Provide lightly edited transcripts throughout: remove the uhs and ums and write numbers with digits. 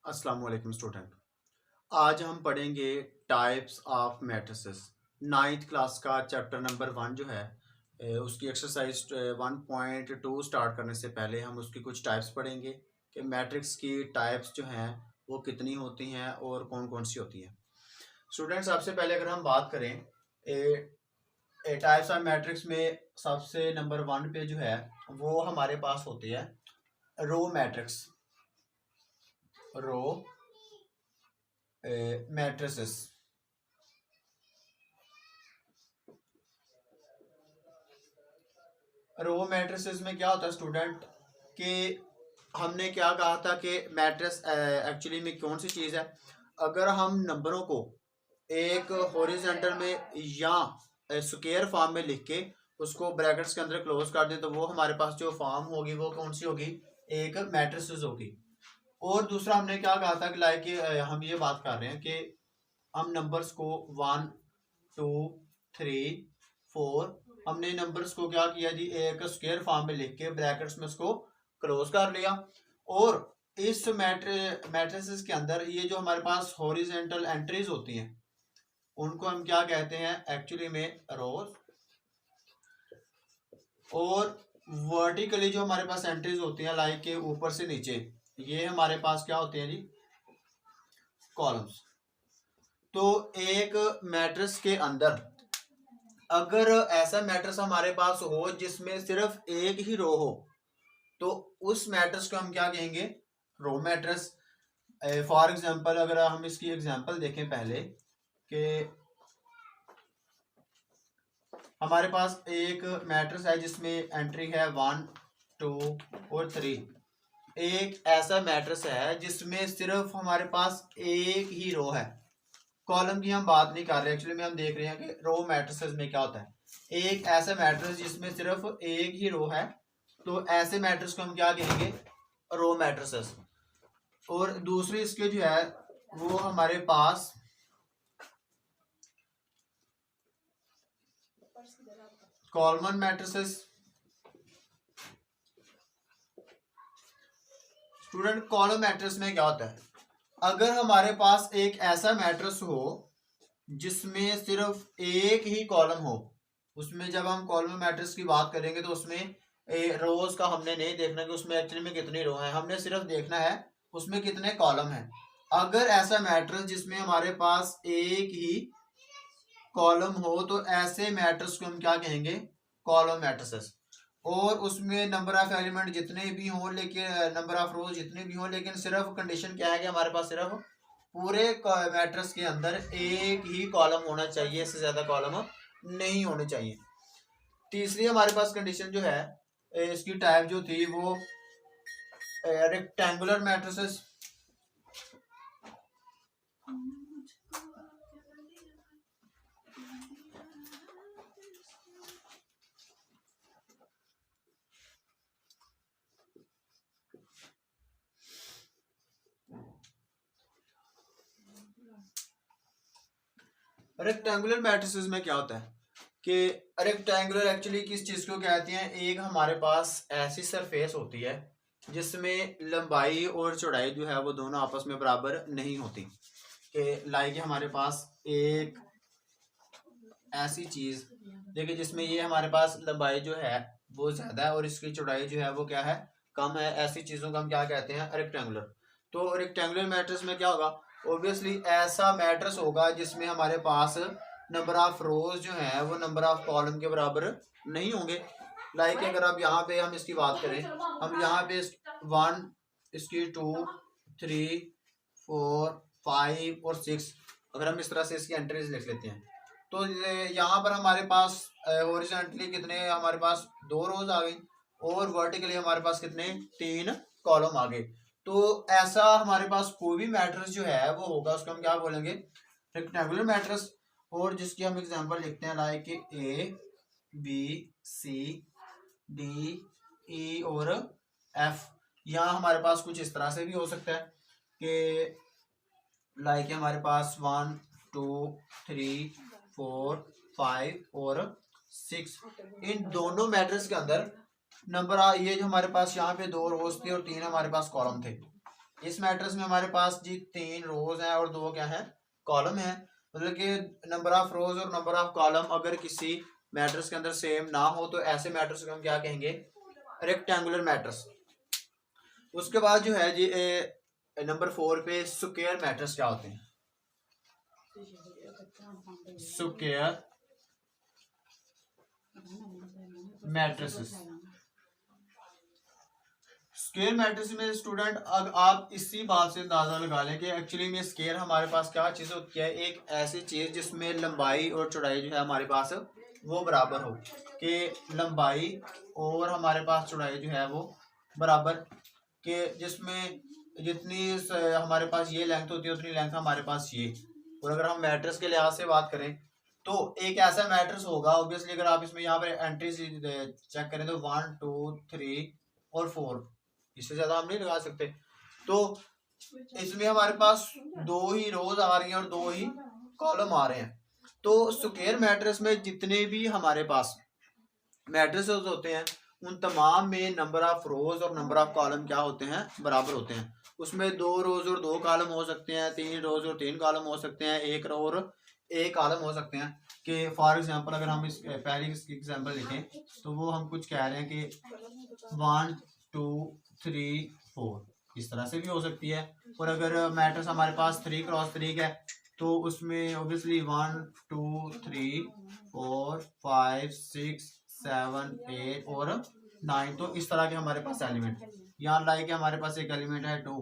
अस्सलाम वालेकुम स्टूडेंट। आज हम पढ़ेंगे types of matrices. Ninth class का चैप्टर नंबर 1 जो है उसकी एक्सरसाइज 1.2 स्टार्ट करने से पहले हम उसकी कुछ टाइप्स पढ़ेंगे कि मैट्रिक्स की टाइप्स जो हैं वो कितनी होती हैं और कौन कौन सी होती हैं। स्टूडेंट, सबसे पहले अगर हम बात करें टाइप्स ऑफ मैट्रिक्स में सबसे नंबर 1 पे जो है वो हमारे पास होती है रो मैट्रिक्स। रो मैट्रिसेस। रो मैट्रिसेस में क्या होता है स्टूडेंट कि हमने क्या कहा था कि मैट्रिक्स एक्चुअली में कौन सी चीज़ है। अगर हम नंबरों को एक हॉरिजॉन्टल में या स्क्वायर फॉर्म में लिख के उसको ब्रैकेट्स के अंदर क्लोज कर दें तो वो हमारे पास जो फॉर्म होगी वो कौन सी होगी, एक मैट्रिसेस होगी। और दूसरा हमने क्या कहा था कि लाइक हम ये बात कर रहे हैं कि हम नंबर्स को 1 2 3 4 हमने नंबर्स को क्या किया जी, एक स्क्वायर फॉर्म में लिख के ब्रैकेट्स में उसको क्लोज कर लिया। और इस मैट्रिसेस के अंदर ये जो हमारे पास हॉरिजॉन्टल एंट्रीज होती हैं उनको हम क्या कहते हैं एक्चुअली में, रोज। और वर्टिकली जो हमारे पास एंट्रीज होती हैं लाइक के ऊपर से नीचे, ये हमारे पास क्या होते हैं जी, कॉलम्स। तो एक मैट्रिक्स के अंदर अगर ऐसा मैट्रिक्स हमारे पास हो जिसमें सिर्फ एक ही रो हो तो उस मैट्रिक्स को हम क्या कहेंगे, रो मैट्रिक्स। फॉर एग्जांपल अगर हम इसकी एग्जांपल देखें पहले कि हमारे पास एक मैट्रिक्स है जिसमें एंट्री है 1 2 और 3। एक ऐसा मैट्रिक्स है जिसमें सिर्फ हमारे पास एक ही रो है, कॉलम की हम बात नहीं कर रहे। एक्चुअली में हम देख रहे हैं कि रो मैट्रिसेस में क्या होता है। एक ऐसा मैट्रिक्स जिसमें सिर्फ एक ही रो है तो ऐसे मैट्रिक्स को हम क्या कहेंगे, रो मैट्रिसेस। और दूसरी इसके जो है वो हमारे पास column matrices. Student, column matrix में क्या होता है, अगर हमारे पास एक ऐसा मैट्रिक्स हो जिसमें सिर्फ एक ही कॉलम हो, उसमें जब हम कॉलम मैट्रिक्स की बात करेंगे तो उसमें रोज का हमने नहीं देखना कि उसमें एक्चुअली में कितनी रो है, हमने सिर्फ देखना है उसमें कितने कॉलम हैं। अगर ऐसा मैट्रिक्स जिसमें हमारे पास एक ही कॉलम हो तो ऐसे मैट्रिक्स को हम क्या कहेंगे, कॉलम मैट्रिसेस। और उसमें नंबर ऑफ एलिमेंट जितने भी हों, लेकिन नंबर ऑफ रोज जितने भी हों, लेकिन सिर्फ कंडीशन क्या है कि हमारे पास सिर्फ पूरे मैट्रिक्स के अंदर एक ही कॉलम होना चाहिए, इससे ज्यादा कॉलम नहीं होने चाहिए। तीसरी हमारे पास कंडीशन जो है, इसकी टाइप जो थी वो रेक्टेंगुलर मैट्रिसेस। रेक्टेंगुलर मैट्रिसेस में क्या होता है कि रेक्टेंगुलर एक्चुअली किस चीज को कहते हैं, एक हमारे पास ऐसी सरफेस होती है जिसमें लंबाई और चौड़ाई जो है वो दोनों आपस में बराबर नहीं होती। कि लाइक हमारे पास एक ऐसी चीज देखिए जिसमें ये हमारे पास लंबाई जो है वो ज्यादा है और इसकी चौड़ाई जो है वो क्या है, कम है। ऐसी चीजों को हम क्या कहते हैं, रेक्टेंगुलर। तो रेक्टेंगुलर मैट्रिक्स में क्या होगा, ऑब्वियसली ऐसा मैट्रिक्स होगा जिसमें हमारे पास नंबर ऑफ रोज जो है वो नंबर ऑफ कॉलम के बराबर नहीं होंगे। लाइक अगर अब यहाँ पे हम इसकी बात करें, हम यहाँ पे 1 इसकी 2 3 4 5 और 6 अगर हम इस तरह से इसकी एंट्रीज लिख लेते हैं तो यहाँ पर हमारे पास हॉरिजॉन्टली कितने, हमारे पास 2 रोज आ गई और वर्टिकली हमारे पास कितने, 3 कॉलम आ गए। तो ऐसा हमारे पास कोई भी मैट्रिक्स जो है वो होगा उसको हम क्या बोलेंगे, रेक्टेंगुलर मैट्रिक्स। और जिसकी हम एग्जांपल लिखते हैं like A B C D E और एफ। यहाँ हमारे पास कुछ इस तरह से भी हो सकता है कि लाइक हमारे पास 1 2 3 4 5 और 6। इन दोनों मैट्रिक्स के अंदर नंबर ये जो हमारे पास यहाँ पे 2 रोज थे और 3 हमारे पास कॉलम थे। इस मैट्रिक्स में हमारे पास जी 3 रोज हैं और 2 क्या है, कॉलम है। मतलब कि नंबर ऑफ रोज और नंबर ऑफ कॉलम अगर किसी मैट्रिक्स के अंदर सेम ना हो तो ऐसे मैट्रिक्स को हम क्या कहेंगे, रेक्टेंगुलर मैट्रिक्स। उसके बाद जो है जी नंबर 4 पे स्क्वायर मैट्रिक्स क्या होते हैं, स्क्वायर मैट्रिसेस। स्क्वायर मैट्रिक्स में स्टूडेंट अब आप इसी बात से अंदाजा लगा लें कि एक्चुअली में स्क्वायर हमारे पास क्या चीज़ होती है, एक ऐसी चीज़ जिसमें लंबाई और चौड़ाई जो है हमारे पास वो बराबर हो, कि लंबाई और हमारे पास चौड़ाई जो है वो बराबर, कि जिसमें जितनी हमारे पास ये लेंथ होती है उतनी लेंथ हमारे पास ये। और अगर हम मैट्रिक्स के लिहाज से बात करें तो एक ऐसा मैट्रिक्स होगा ऑब्वियसली, अगर आप इसमें यहाँ पर एंट्रीज चेक करें तो 1 2 3 और 4, इससे ज्यादा हम नहीं लगा सकते। तो इसमें हमारे पास 2 ही रोज आ रही हैं और 2 ही कॉलम आ रहे हैं। तो स्क्वायर मैट्रिक्स में जितने भी हमारे पास मैट्रिसेस होते हैं उन तमाम में नंबर ऑफ रोज और नंबर ऑफ कॉलम क्या होते हैं, बराबर होते हैं। उसमें 2 रोज और 2 कॉलम हो सकते हैं, 3 रोज और 3 कॉलम हो सकते हैं, 1 रो और 1 कॉलम हो सकते हैं। कि फॉर एग्जांपल अगर हम इस पहली एग्जांपल लिखें तो वो हम कुछ कह रहे हैं कि 1 2 3 4 इस तरह से भी हो सकती है। और अगर मैट्रिक्स हमारे पास 3 क्रॉस 3 है तो उसमें ऑब्वियसली 1 2 3 4 5 6 7 8 और 9, तो इस तरह के हमारे पास एलिमेंट। यहाँ लाइक हमारे पास एक एलिमेंट है 2।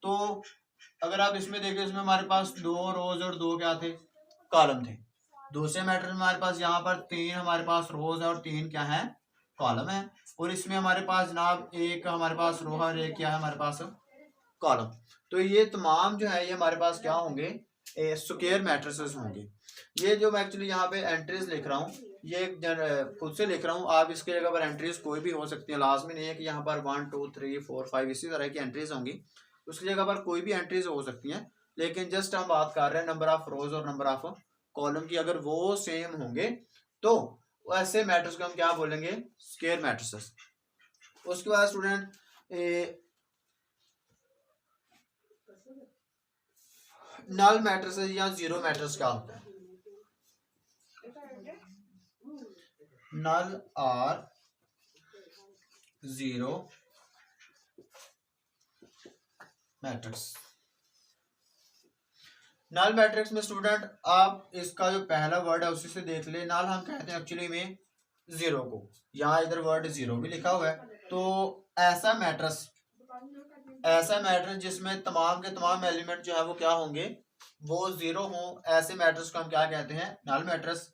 तो अगर आप इसमें देखें इसमें हमारे पास 2 रोज और 2 क्या थे, कॉलम थे। दूसरे मैट्रिक्स में हमारे पास यहाँ पर 3 हमारे पास रोज है और 3 क्या है, कॉलम है। और इसमें हमारे पास जनाब एक हमारे पास रो है और एक क्या है हमारे पास कॉलम। तो ये तमाम जो है ये हमारे पास क्या होंगे, स्क्वायर मैट्रिसेस होंगे। ये जो मैं एक्चुअली यहाँ पे एंट्रीज लिख रहा हूँ ये खुद से लिख रहा हूँ, आप इसके जगह पर एंट्रीज कोई भी हो सकती है, लाजमी नहीं है कि यहाँ पर 1 2 3 4 5 इसी तरह की एंट्रीज होंगी, उसकी जगह पर कोई भी एंट्रीज हो सकती हैं। लेकिन जस्ट हम बात कर रहे हैं नंबर ऑफ रोज और नंबर ऑफ कॉलम की, अगर वो सेम होंगे तो ऐसे मैट्रिक्स को हम क्या बोलेंगे, स्क्वायर मैट्रिसेस। उसके बाद स्टूडेंट नल मैट्रिसेस या जीरो मैट्रिक्स क्या होता है, नल और जीरो मैट्रिक्स। नल मैट्रिक्स में स्टूडेंट आप इसका जो पहला वर्ड है उसी से देख ले, नल हम कहते हैं एक्चुअली में जीरो को, यहाँ इधर वर्ड जीरो भी लिखा हुआ है। तो ऐसा मैट्रिक्स जिसमें तमाम के तमाम एलिमेंट जो है वो क्या होंगे, वो जीरो हो, ऐसे मैट्रिक्स को हम क्या कहते हैं, नल मैट्रिक्स।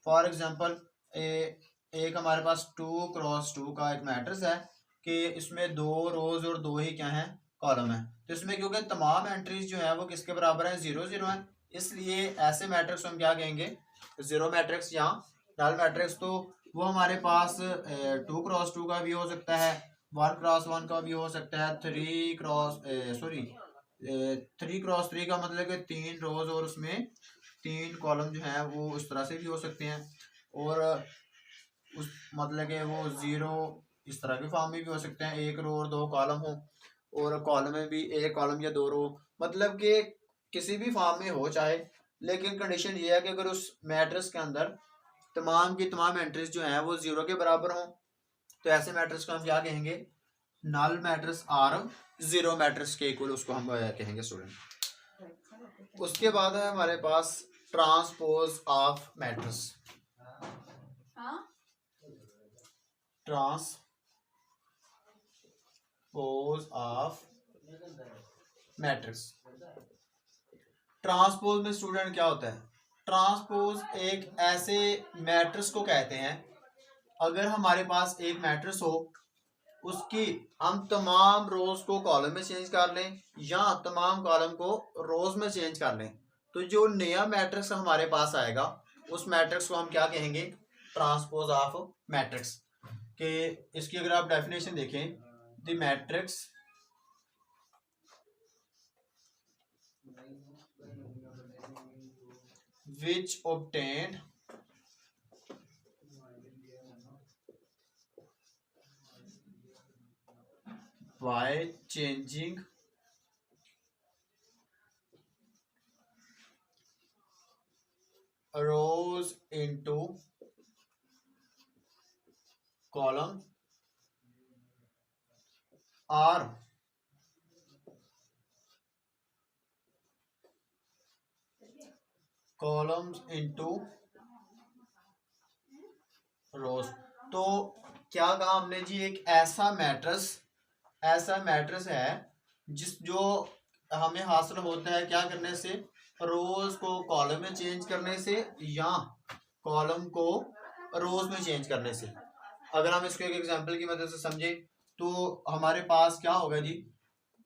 फॉर एग्जांपल एक हमारे पास 2 क्रॉस 2 का एक मैट्रिक्स है कि इसमें 2 रोज और 2 ही क्या है, कॉलम है। तो इसमें क्योंकि तमाम एंट्रीज जो है वो किसके बराबर है, 0 0 है, इसलिए ऐसे मैट्रिक्स हम क्या कहेंगे, जीरो मैट्रिक्स या नल मैट्रिक्स। तो वो हमारे पास 2 क्रॉस 2 का भी हो सकता है, 1 क्रॉस 1 का भी हो सकता है, 3 क्रॉस 3 का मतलब कि 3 रोज और उसमें 3 कॉलम जो है वो उस तरह से भी हो सकते हैं। और उस मतलब कि वो जीरो इस तरह के फॉर्म में भी हो सकते हैं, 1 रो और 2 कॉलम हो, और कॉलम में भी 1 कॉलम या 2 रो, मतलब कि किसी भी फॉर्म में हो चाहे। लेकिन कंडीशन ये है कि अगर उस मैट्रिक्स के अंदर तमाम की तमाम एंट्रीज जो है वो जीरो के बराबर हो तो ऐसे मैट्रिक्स को हम क्या कहेंगे, नल मैट्रिक्स और जीरो मैट्रिक्स के इक्वल उसको हम कहेंगे स्टूडेंट। उसके बाद है हमारे पास transpose of matrix. Transpose of matrix. Transpose में स्टूडेंट क्या होता है, ट्रांसपोज एक ऐसे मैट्रिक्स को कहते हैं, अगर हमारे पास एक मैट्रिक्स हो उसकी हम तमाम रोज को कॉलम में चेंज कर लें या तमाम कॉलम को रोज में चेंज कर लें, तो जो नया मैट्रिक्स हमारे पास आएगा उस मैट्रिक्स को हम क्या कहेंगे, ट्रांसपोज ऑफ मैट्रिक्स। कि इसकी अगर आप डेफिनेशन देखें, the matrix which obtained by changing rows into column are columns into rows. तो क्या कहा हमने जी, एक ऐसा मैट्रिक्स है जो हमें हासिल होता है क्या करने से, रोज को कॉलम में चेंज करने से या कॉलम को रोज में चेंज करने से। अगर हम इसको एक एग्जांपल की मदद से समझे तो हमारे पास क्या होगा जी,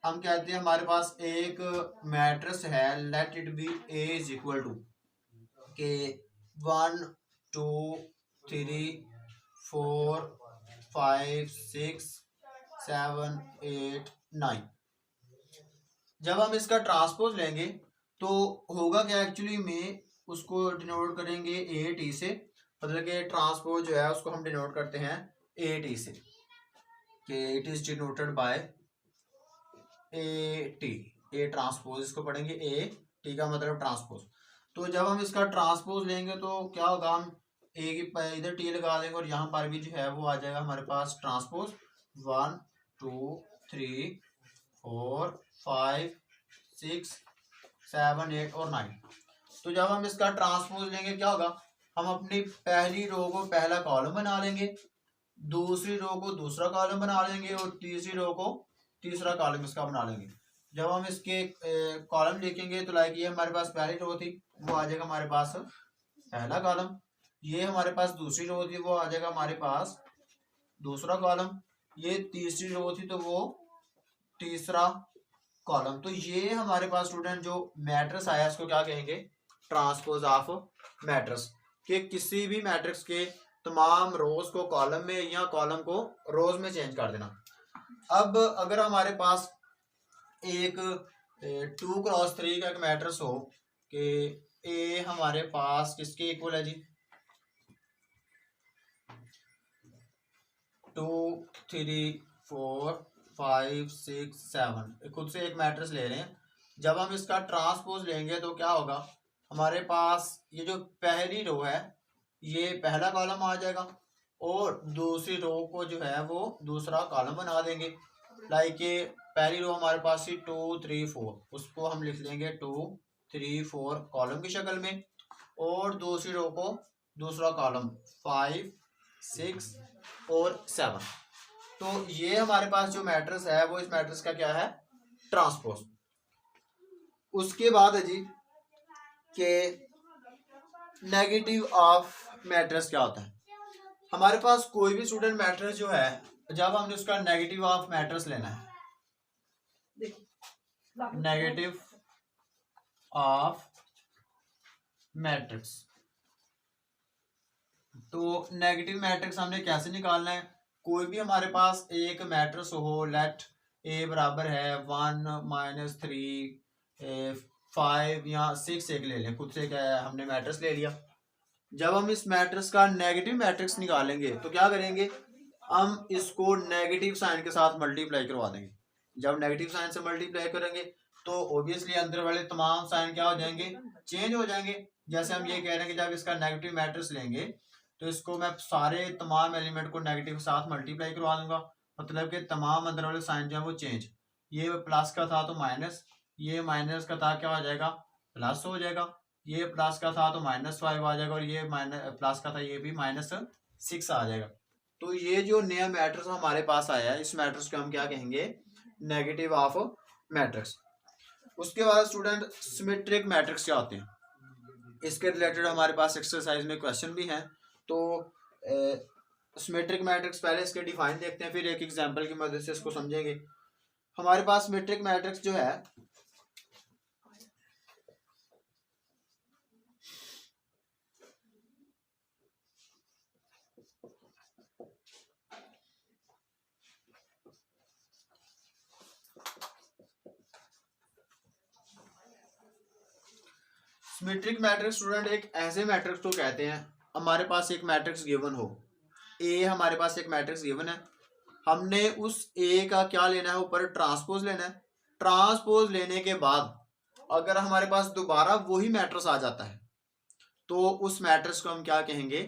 हम कहते हैं हमारे पास एक मैट्रिक्स है, let it be A is equal to के 1 2 3 4 5 6 7 8 9। जब हम इसका ट्रांसपोज लेंगे तो होगा क्या, एक्चुअली में उसको डिनोट करेंगे ए टी से, मतलब कि ट्रांसपोज जो है उसको हम डिनोट करते हैं ए टी से, कि it is denoted by A T, A transpose इसको पढ़ेंगे ए टी का मतलब ट्रांसपोज। तो जब हम इसका ट्रांसपोज लेंगे तो क्या होगा, हम ए की इधर टी लगा देंगे और यहाँ पर भी जो है वो आ जाएगा हमारे पास ट्रांसपोज 1 2 3 4 5 6 7 8 और 9। तो जब हम इसका ट्रांसपोज लेंगे क्या होगा, हम अपनी पहली रो को पहला कॉलम बना लेंगे, दूसरी रो को दूसरा कॉलम बना लेंगे और तीसरी रो को तीसरा कॉलम इसका बना लेंगे। जब हम इसके कॉलम लिखेंगे तो लाइक ये हमारे पास पहली रो थी, वो आ जाएगा हमारे पास पहला कॉलम, ये हमारे पास दूसरी रो थी, वो आ जाएगा हमारे पास दूसरा कॉलम, ये तीसरी रो थी तो वो तीसरा कॉलम। तो ये हमारे पास स्टूडेंट जो मैट्रिक्स आया इसको क्या कहेंगे, ट्रांसपोज ऑफ मैट्रिक्स, कि किसी भी मैट्रिक्स के तमाम रोज को कॉलम में या कॉलम को रोज में चेंज कर देना। अब अगर हमारे पास एक 2x3 का एक मैट्रिक्स हो कि ए हमारे पास किसके इक्वल है जी, 2 3 4 5 6 7, खुद से एक मैट्रिक्स ले रहे हैं। जब हम इसका ट्रांसपोज लेंगे तो क्या होगा, हमारे पास ये जो पहली रो है ये पहला कॉलम आ जाएगा और दूसरी रो को जो है वो दूसरा कॉलम बना देंगे। लाइक ये पहली रो हमारे पास थी 2 3 4, उसको हम लिख लेंगे 2 3 4 कॉलम की शक्ल में, और दूसरी रो को दूसरा कॉलम 5 6 और 7। तो ये हमारे पास जो मैट्रिक्स है वो इस मैट्रिक्स का क्या है, ट्रांसपोज। उसके बाद है जी कि नेगेटिव ऑफ मैट्रिक्स क्या होता है। हमारे पास कोई भी स्टूडेंट मैट्रिक्स जो है, जब हमने उसका नेगेटिव ऑफ मैट्रिक्स लेना है, नेगेटिव ऑफ मैट्रिक्स, तो नेगेटिव मैट्रिक्स हमने कैसे निकालना है, कोई भी हमारे पास एक मैट्रिक्स हो, लेट ए बराबर है 1 -3 5 या 6 एक ले लें, खुद से क्या है हमने मैट्रिक्स ले लिया। जब हम इस मैट्रिक्स का नेगेटिव मैट्रिक्स निकालेंगे तो क्या करेंगे, हम इसको नेगेटिव साइन के साथ मल्टीप्लाई करवा देंगे। जब नेगेटिव साइन से मल्टीप्लाई करेंगे तो ऑब्वियसली अंदर वाले तमाम साइन क्या हो जाएंगे, चेंज हो जाएंगे। जैसे हम ये कह रहे हैं कि जब इसका नेगेटिव मैट्रिक्स लेंगे तो इसको मैं सारे तमाम एलिमेंट को नेगेटिव के साथ मल्टीप्लाई करवा दूंगा, मतलब कि तमाम अंदर वाले साइन जो है वो चेंज, ये प्लस का था तो माइनस, ये माइनस का था क्या हो जाएगा, प्लस हो जाएगा, ये प्लस का था तो -5 आ जाएगा, और ये माइनस प्लस का था ये भी -6 आ जाएगा। तो ये जो नया मैट्रिक्स हमारे पास आया है, इस मैट्रिक्स को हम क्या कहेंगे, नेगेटिव ऑफ मैट्रिक्स। उसके बाद स्टूडेंट सिमेट्रिक मैट्रिक्स क्या होते हैं, इसके रिलेटेड हमारे पास एक्सरसाइज में क्वेश्चन भी हैं। तो सिमेट्रिक मैट्रिक्स पहले इसके डिफाइन देखते हैं, फिर एक एग्जांपल की मदद से इसको समझेंगे। हमारे पास सिमेट्रिक मैट्रिक्स जो है सिमेट्रिक मैट्रिक्स स्टूडेंट एक ऐसे मैट्रिक्स को कहते हैं, हमारे पास एक मैट्रिक्स गिवन हो, ए हमारे पास एक मैट्रिक्स गिवन है, हमने उस ए का क्या लेना है, ऊपर ट्रांसपोज लेना है। ट्रांसपोज लेने के बाद अगर हमारे पास दोबारा वही मैट्रिक्स आ जाता है तो उस मैट्रिक्स को हम क्या कहेंगे,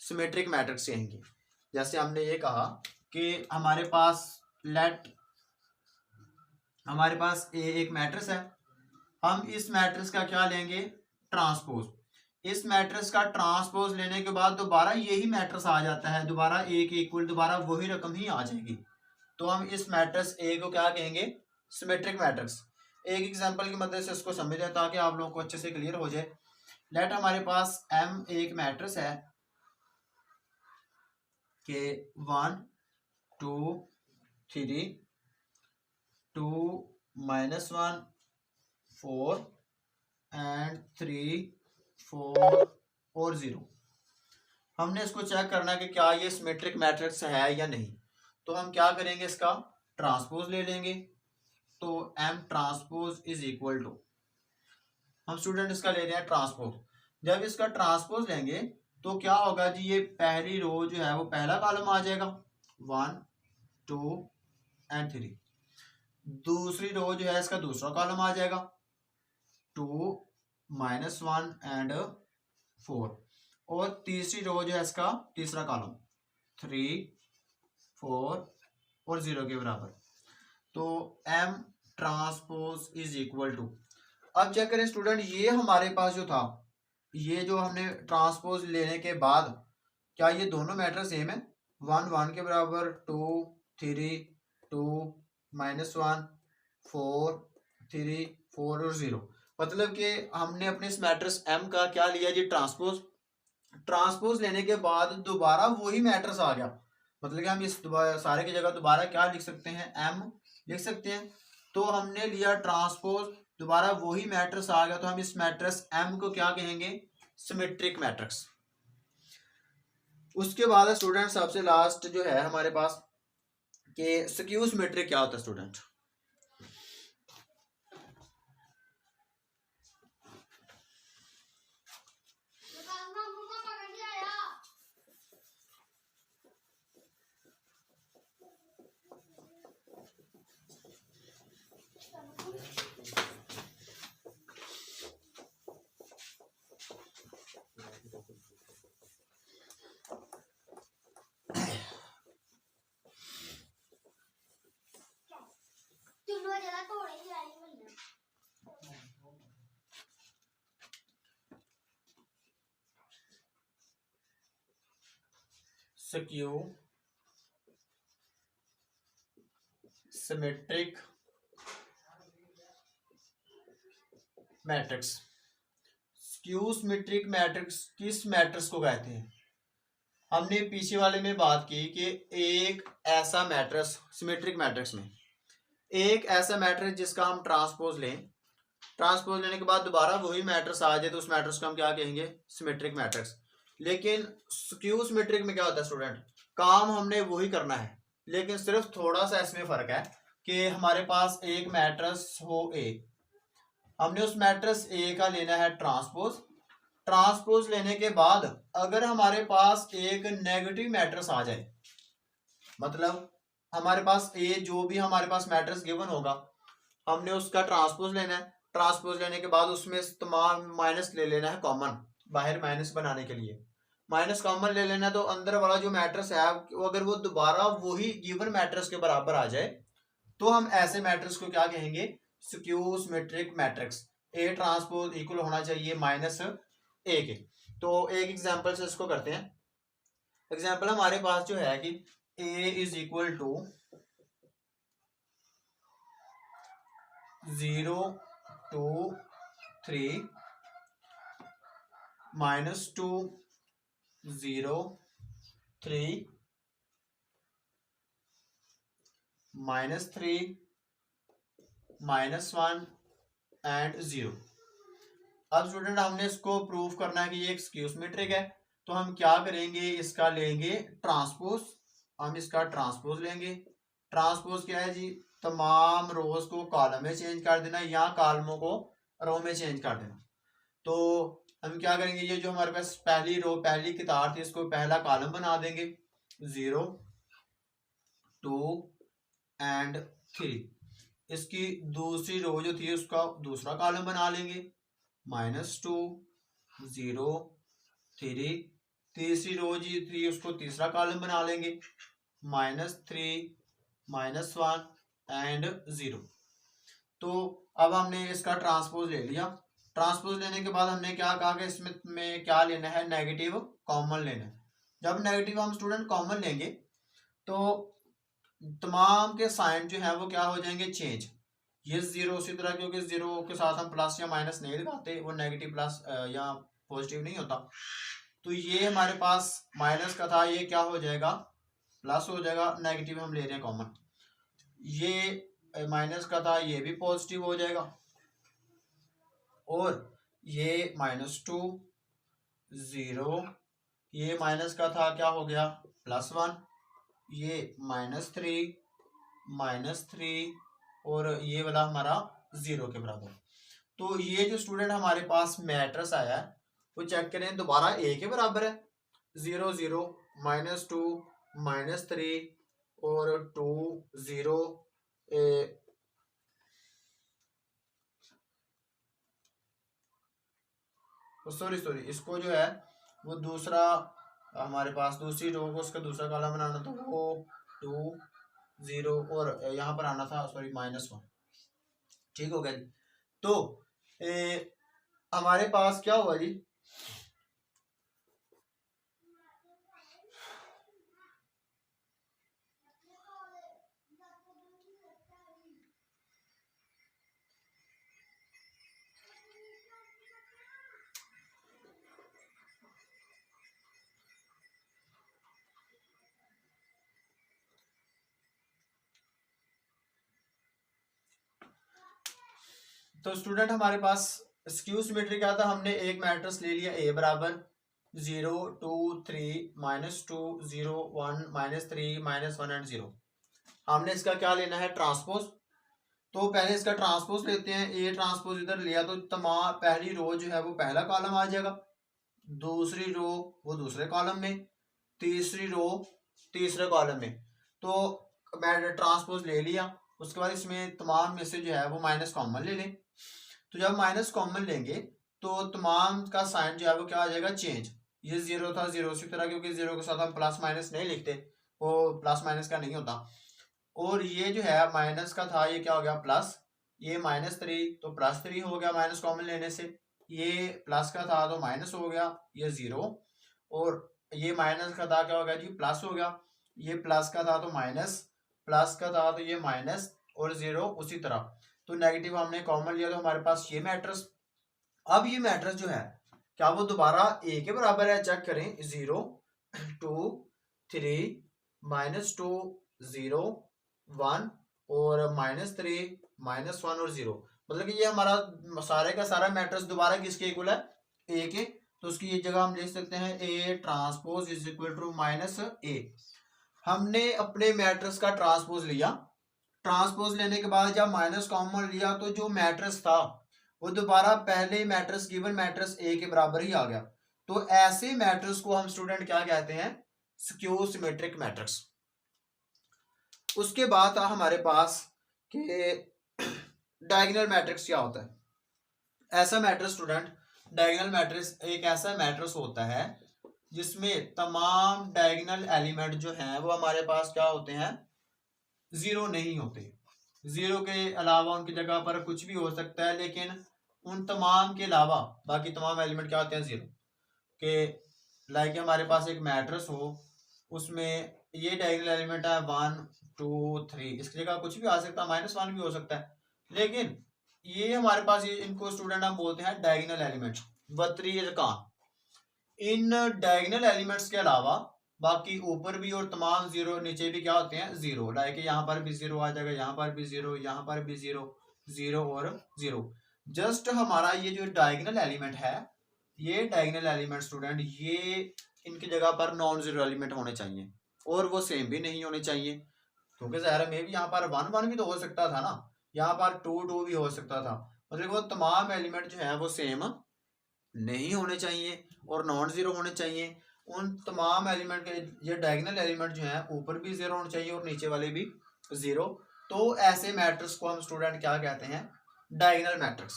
सिमेट्रिक मैट्रिक्स कहेंगे। जैसे हमने ये कहा कि हमारे पास एक मैट्रिक्स है, हम इस मैट्रिक्स का क्या लेंगे, ट्रांसपोज। इस मैट्रिक्स का ट्रांसपोज लेने के बाद दोबारा यही मैट्रिक्स आ जाता है, दोबारा ए के इक्वल दोबारा वही रकम ही आ जाएगी, तो हम इस मैट्रिक्स ए को क्या कहेंगे, सिमेट्रिक मैट्रिक्स। एक एग्जांपल की मदद से इसको समझ लें ताकि आप लोगों को अच्छे से क्लियर हो जाए। लेट हमारे पास एम एक मैट्रिक्स है कि 1 2 3 2 -1 4 एंड 3 4 और 0। हमने इसको चेक करना है कि क्या ये सिमेट्रिक मैट्रिक्स है या नहीं। तो हम क्या करेंगे, इसका ट्रांसपोज ले लेंगे। तो M transpose is equal to, हम स्टूडेंट इसका ले रहे हैं ट्रांसपोज। जब इसका ट्रांसपोज लेंगे तो क्या होगा जी, ये पहली रो जो है वो पहला कॉलम आ जाएगा 1 2 एंड 3। दूसरी रो जो है इसका दूसरा कॉलम आ जाएगा 2 -1 एंड 4। और तीसरी रो जो है इसका तीसरा कॉलम 3 4 और 0 के बराबर। तो M transpose is equal to, अब चेक करें स्टूडेंट, ये हमारे पास जो था, ये जो हमने ट्रांसपोज लेने के बाद क्या ये दोनों मैट्रिक्स सेम है, 1 1 के बराबर, 2 3 2 -1 4 3 4 और 0। मतलब कि हमने अपने इस मैट्रिक्स एम का क्या लिया जी, ट्रांसपोज। ट्रांसपोज लेने के बाद दोबारा वही मैट्रिक्स आ गया, मतलब कि हम इस सारे की जगह दोबारा क्या लिख सकते हैं, एम लिख सकते हैं। तो हमने लिया ट्रांसपोज, दोबारा वही मैट्रिक्स आ गया, तो हम इस मैट्रिक्स एम को क्या कहेंगे, सिमेट्रिक मैट्रिक्स। उसके बाद स्टूडेंट सबसे लास्ट जो है हमारे पास कि स्क्यू सिमेट्रिक क्या होता है student. Skew symmetric matrix. Skew symmetric matrix किस मैट्रिक्स को कहते हैं। हमने पीछे वाले में बात की कि एक ऐसा मैट्रिक्स, सिमेट्रिक मैट्रिक्स में एक ऐसा मैट्रिक्स जिसका हम ट्रांसपोज लें, ट्रांसपोज लेने के बाद दोबारा वही मैट्रिक्स आ जाए, तो उस मैट्रिक्स को हम क्या कहेंगे, सिमेट्रिक मैट्रिक्स। लेकिन स्क्यू सिमेट्रिक में क्या होता है स्टूडेंट, काम हमने वही करना है, लेकिन सिर्फ थोड़ा सा इसमें फर्क है कि हमारे पास एक मैट्रिक्स हो ए, हमने उस मैट्रिक्स ए का लेना है ट्रांसपोज। ट्रांसपोज लेने के बाद अगर हमारे पास एक नेगेटिव मैट्रिक्स आ जाए, मतलब हमारे पास ए जो भी हमारे पास मैट्रिक्स गिवन होगा, हमने उसका ट्रांसपोज लेना है। ट्रांसपोज लेने के बाद उसमें तमाम माइनस ले लेना है कॉमन, बाहर माइनस बनाने के लिए माइनस कॉमन ले लेना है। तो अंदर वाला जो मैट्रिक्स है अगर वो दोबारा वही गिवन मैट्रिक्स के बराबर आ जाए, तो हम ऐसे मैट्रिक्स को क्या कहेंगे, skew symmetric matrix. A transpose equal होना चाहिए माइनस ए के। तो एक एग्जांपल से इसको करते हैं। एग्जांपल हमारे पास जो है कि ए इज इक्वल टू 0 2 3 -2 0 3 -3 -1 एंड 0। अब स्टूडेंट हमने इसको प्रूव करना है कि ये एक स्क्यू सिमेट्रिक है, तो हम क्या करेंगे, इसका लेंगे ट्रांसपोज। हम इसका ट्रांसपोज लेंगे। ट्रांसपोज क्या है जी, तमाम रोज को कॉलम में चेंज कर देना या कॉलमों को रो में चेंज कर देना। तो हम क्या करेंगे, ये जो हमारे पास पहली रो पहली किताब थी इसको पहला कॉलम बना देंगे 0 2 एंड 3। इसकी दूसरी रो जो थी उसका दूसरा कॉलम बना लेंगे -2 0 3, तीसरी रो जी 3, उसको तीसरा कॉलम बना लेंगे, -3 -1 एंड 0। तो अब हमने इसका ट्रांसपोज ले लिया। ट्रांसपोज लेने के बाद हमने क्या कहा कि इसमें में क्या लेना है, नेगेटिव कॉमन लेना है। जब नेगेटिव हम स्टूडेंट कॉमन लेंगे तो तमाम के साइन जो है वो क्या हो जाएंगे, चेंज। ये 0 उसी तरह, क्योंकि 0 के साथ हम प्लस या माइनस नहीं लगाते, वो नेगेटिव प्लस या पॉजिटिव नहीं होता। तो ये हमारे पास माइनस का था, ये क्या हो जाएगा, प्लस हो जाएगा। नेगेटिव हम ले रहे हैं कॉमन, ये माइनस का था, ये भी पॉजिटिव हो जाएगा। और ये -2 0, ये माइनस का था, क्या हो गया, +1, ये -3 -3 और ये वाला हमारा 0 के बराबर। तो ये जो स्टूडेंट हमारे पास मैट्रिक्स आया है वो चेक करें, दोबारा a के बराबर है, 0 0 -2 -3 और 2 0 सॉरी इसको जो है वो दूसरा हमारे पास दूसरी रो को उसका दूसरा कॉलम बनाना था, वो 2 0 और यहाँ पर आना था सॉरी -1। ठीक हो गया जी। तो हमारे पास क्या हुआ जी, तो स्टूडेंट हमारे पास स्क्यू सिमेट्री क्या था, हमने एक मैट्रिक्स ले लिया a बराबर 0 2 3 -2 0 1 -3 -1 एंड 0। हमने इसका क्या लेना है, ट्रांसपोज। तो पहले इसका ट्रांसपोज लेते हैं, ए ट्रांसपोज इधर लिया तो तमाम पहली रो जो है वो पहला कॉलम आ जाएगा, दूसरी रो वो दूसरे कॉलम में, तीसरी रो तीसरे कॉलम में। तो मैंने ट्रांसपोज ले लिया, उसके बाद इसमें तमाम में से जो है वो माइनस कॉमन ले लें। तो जब माइनस कॉमन लेंगे तो तमाम का साइन जो है वो क्या आ जाएगा, चेंज। ये 0 था, 0 उसी तरह, क्योंकि 0 के साथ हम प्लस माइनस नहीं लिखते, वो प्लस माइनस का नहीं होता। और ये जो है माइनस का था, ये क्या हो गया, प्लस। ये -3 तो +3 हो गया माइनस कॉमन लेने से। ये प्लस का था तो माइनस हो गया, ये 0। और ये माइनस का था, क्या हो गया जी, प्लस हो गया। ये प्लस का था तो माइनस, प्लस का था तो ये माइनस और 0 उसी तरह। तो नेगेटिव हमने कॉमन लिया तो हमारे पास ये मैट्रिक्स। अब ये मैट्रिक्स जो है क्या वो दोबारा a के बराबर है, चेक करें, 0 2 3 -2 0 1 और -3 -1 और 0। मतलब कि ये हमारा सारे का सारा मैट्रिक्स दोबारा किसके इक्वल है, a के। तो उसकी ये जगह हम लिख सकते हैं a transpose is equal to -a। हमने अपने मैट्रिक्स का ट्रांसपोज लिया, ट्रांसपोज लेने के बाद जब माइनस कॉमन लिया तो जो मैट्रिक्स था वो दोबारा पहले मैट्रिक्स गिवन मैट्रिक्स ए के बराबर ही आ गया। तो ऐसे मैट्रिक्स को हम स्टूडेंट क्या कहते हैं, स्क्यू सिमेट्रिक मैट्रिक्स। उसके बाद था हमारे पास कि डायगोनल मैट्रिक्स क्या होता है। ऐसा मैट्रिक्स स्टूडेंट, डायगोनल मैट्रिक्स एक ऐसा मैट्रिक्स होता है जिसमें तमाम डायगोनल एलिमेंट जो हैं वो हमारे पास क्या होते हैं, 0 नहीं होते। 0 के अलावा उनकी जगह पर कुछ भी हो सकता है, लेकिन उन तमाम के अलावा बाकी तमाम एलिमेंट क्या होते हैं, 0 के। लाइक हमारे पास एक मैट्रिक्स हो, उसमें ये डायगोनल एलिमेंट है 1 2 3, इसकी जगह कुछ भी आ सकता है, -1 भी हो सकता है। लेकिन ये हमारे पास ये इनको स्टूडेंट हम बोलते हैं डायगोनल एलिमेंट, वतरी अरकान। इन डायगोनल एलिमेंट्स के अलावा बाकी ऊपर भी और तमाम 0 नीचे भी क्या होते हैं, 0। लाइक यहाँ पर भी 0 आ जाएगा, यहाँ पर भी 0, यहाँ पर भी 0 0 और 0। जस्ट हमारा ये जो डायगोनल एलिमेंट है, ये डायगोनल एलिमेंट स्टूडेंट, ये इनकी जगह पर नॉन जीरो एलिमेंट होने चाहिए और वो सेम भी नहीं होने चाहिए, क्योंकि ज़ाहिर में भी यहाँ पर 1 1 भी तो हो सकता था ना, यहाँ पर 2 2 भी हो सकता था। मतलब वो तमाम एलिमेंट जो है वो सेम नहीं होने चाहिए और नॉन जीरो होने चाहिए। उन तमाम एलिमेंट के ये डायगोनल एलिमेंट जो हैं ऊपर भी 0 होने चाहिए और नीचे वाले भी 0। तो ऐसे मैट्रिक्स को हम स्टूडेंट क्या कहते हैं, डायगोनल मैट्रिक्स।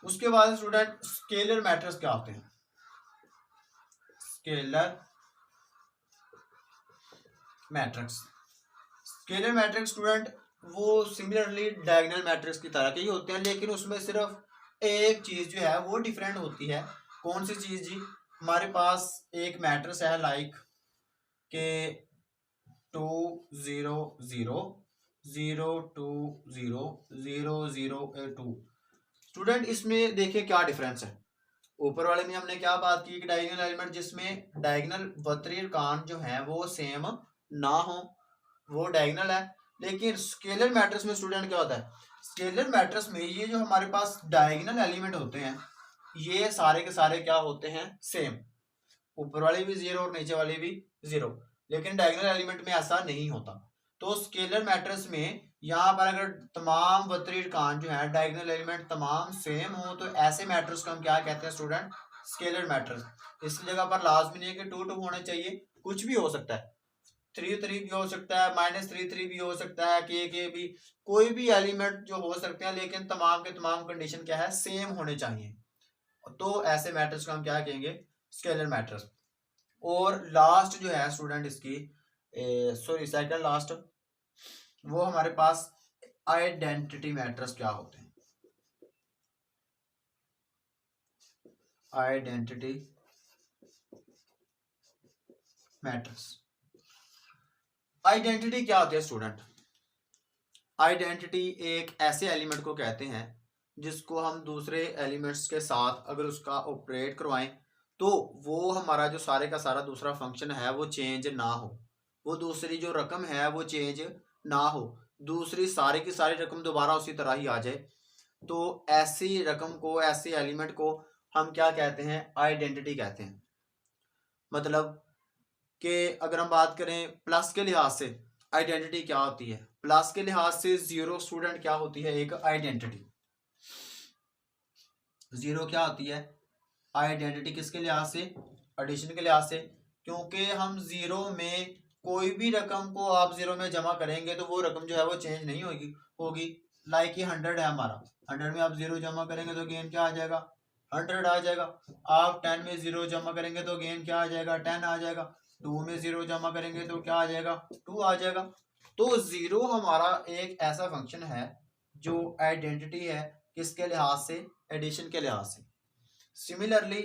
उसके बाद स्टूडेंट स्केलर मैट्रिक्स क्या होते हैं? Scalar matrix, scalar matrix student वो सिमिलरली डायगोनल मैट्रिक्स की तरह के ही होते हैं, लेकिन उसमें सिर्फ एक चीज जो है वो डिफरेंट होती है। कौन सी चीज जी? हमारे पास एक मैट्रिक्स है लाइक के 2 0 0 0 2 0 0 0 2। स्टूडेंट इसमें देखिए क्या डिफरेंस है। ऊपर वाले में हमने क्या बात की कि डायगोनल एलिमेंट जिसमें डायगोनल वक्री अर्कान जो है वो सेम ना हो वो डायगोनल है। लेकिन स्केलर मैट्रिक्स में स्टूडेंट क्या होता है? स्केलर मैट्रिक्स में ये जो हमारे पास डायगोनल एलिमेंट होते हैं ये सारे के सारे क्या होते हैं? सेम। ऊपर वाले भी 0 और नीचे वाले भी 0। लेकिन डायगोनल एलिमेंट में ऐसा नहीं होता। तो स्केलर मैट्रिक्स में यहाँ पर अगर तमाम वक्री अर्कान जो है डायगोनल एलिमेंट तमाम सेम हो तो ऐसे मैट्रिक्स को हम क्या कहते हैं स्टूडेंट? Scalar matrix. इस जगह पर लाजमी नहीं है कि 2 2 होने चाहिए, कुछ भी हो सकता है, 3 3 भी हो सकता है, -3 3 भी हो सकता है, के भी, कोई भी एलिमेंट जो हो सकते हैं, लेकिन तमाम के तमाम कंडीशन क्या है? सेम होने चाहिए। तो ऐसे मैट्रिक्स को हम क्या कहेंगे? Scalar matrix. और लास्ट जो है स्टूडेंट इसकी सॉरी सेकंड लास्ट, वो हमारे पास आइडेंटिटी मैट्रिक्स क्या होते हैं? Identity matrix. आइडेंटिटी क्या होती है स्टूडेंट? आइडेंटिटी एक ऐसे एलिमेंट को कहते हैं जिसको हम दूसरे एलिमेंट्स के साथ अगर उसका ऑपरेट करवाएं तो वो हमारा जो सारे का सारा दूसरा फंक्शन है वो चेंज ना हो, वो दूसरी जो रकम है वो चेंज ना हो, दूसरी सारी की सारी रकम दोबारा उसी तरह ही आ जाए। तो ऐसी रकम को, ऐसे एलिमेंट को हम क्या कहते हैं? आइडेंटिटी कहते हैं। मतलब कि अगर हम बात करें प्लस के लिहाज से आइडेंटिटी क्या होती है? प्लस के लिहाज से 0 स्टूडेंट क्या होती है? एक आइडेंटिटी। 0 क्या होती है? आइडेंटिटी। किसके लिहाज से? एडिशन के लिहाज से। क्योंकि हम 0 में कोई भी रकम को आप 0 में जमा करेंगे तो वो रकम जो है वो चेंज नहीं होगी। लाइक ये 100 है हमारा, 100 में आप 0 जमा करेंगे तो गेन क्या आ जाएगा? 100 आ जाएगा। आप 10 में 0 जमा करेंगे तो गेन क्या आ जाएगा? 10 आ जाएगा। 2 में 0 जमा करेंगे तो क्या आ जाएगा? 2 आ जाएगा। तो 0 हमारा एक ऐसा फंक्शन है जो आइडेंटिटी है। किसके लिहाज से? एडिशन के लिहाज से। सिमिलरली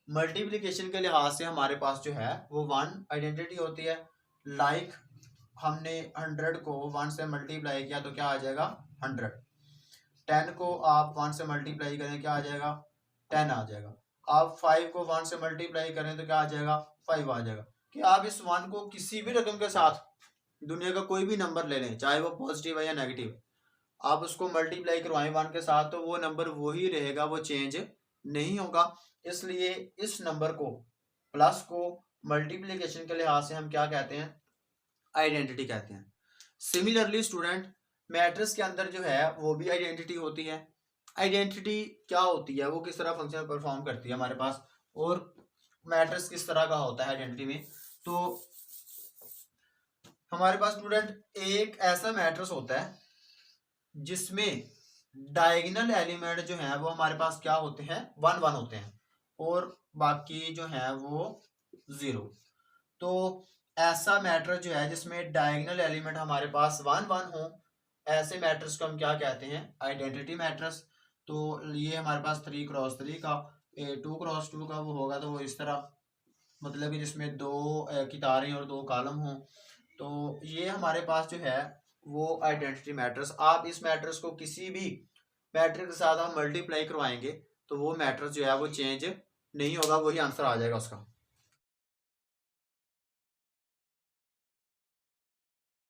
मल्टीप्लिकेशन के लिहाज से हमारे पास जो है वो 1 आइडेंटिटी होती है। लाइक हमने 100 को 1 से मल्टीप्लाई किया तो क्या आ जाएगा? 100। 10 को आप 1 से मल्टीप्लाई करें क्या आ जाएगा? 10 आ जाएगा। आप 5 को 1 से मल्टीप्लाई करें तो क्या आ जाएगा? 5 आ जाएगा। कि आप इस 1 को किसी भी रकम के साथ दुनिया का कोई भी नंबर ले लें, चाहे वो पॉजिटिव है या नेगेटिव, आप उसको मल्टीप्लाई करवाएं 1 के साथ तो वो नंबर वही रहेगा, वो चेंज नहीं होगा। इसलिए इस नंबर को, प्लस को, मल्टीप्लिकेशन के लिहाज से हम क्या कहते हैं? आइडेंटिटी कहते हैं। सिमिलरली स्टूडेंट मैट्रिक्स के अंदर जो है वो भी आइडेंटिटी होती है। आइडेंटिटी क्या होती है? वो किस तरह फंक्शन परफॉर्म करती है हमारे पास, और मैट्रिक्स किस तरह का होता है आइडेंटिटी में? तो हमारे पास स्टूडेंट एक ऐसा मैट्रिक्स होता है जिसमें डायगोनल एलिमेंट जो है वो हमारे पास क्या होते हैं? 1 1 होते हैं और बाकी जो है वो 0। तो ऐसा मैट्रिक्स जो है जिसमें डायगोनल एलिमेंट हमारे पास 1 1 हो, ऐसे मैट्रिक्स को हम क्या कहते हैं? Identity matrix. तो ये हमारे पास 3 क्रॉस 3 का 2 क्रॉस 2 का वो होगा तो वो इस तरह, मतलब कि जिसमें 2 कितारें और 2 कॉलम हों। तो ये हमारे पास जो है वो आइडेंटिटी मैट्रिक्स। आप इस मैट्रिक्स को किसी भी मैट्रिक्स के साथ हम मल्टीप्लाई करवाएंगे तो वो मैट्रिक्स जो है वो चेंज नहीं होगा, वही आंसर आ जाएगा उसका।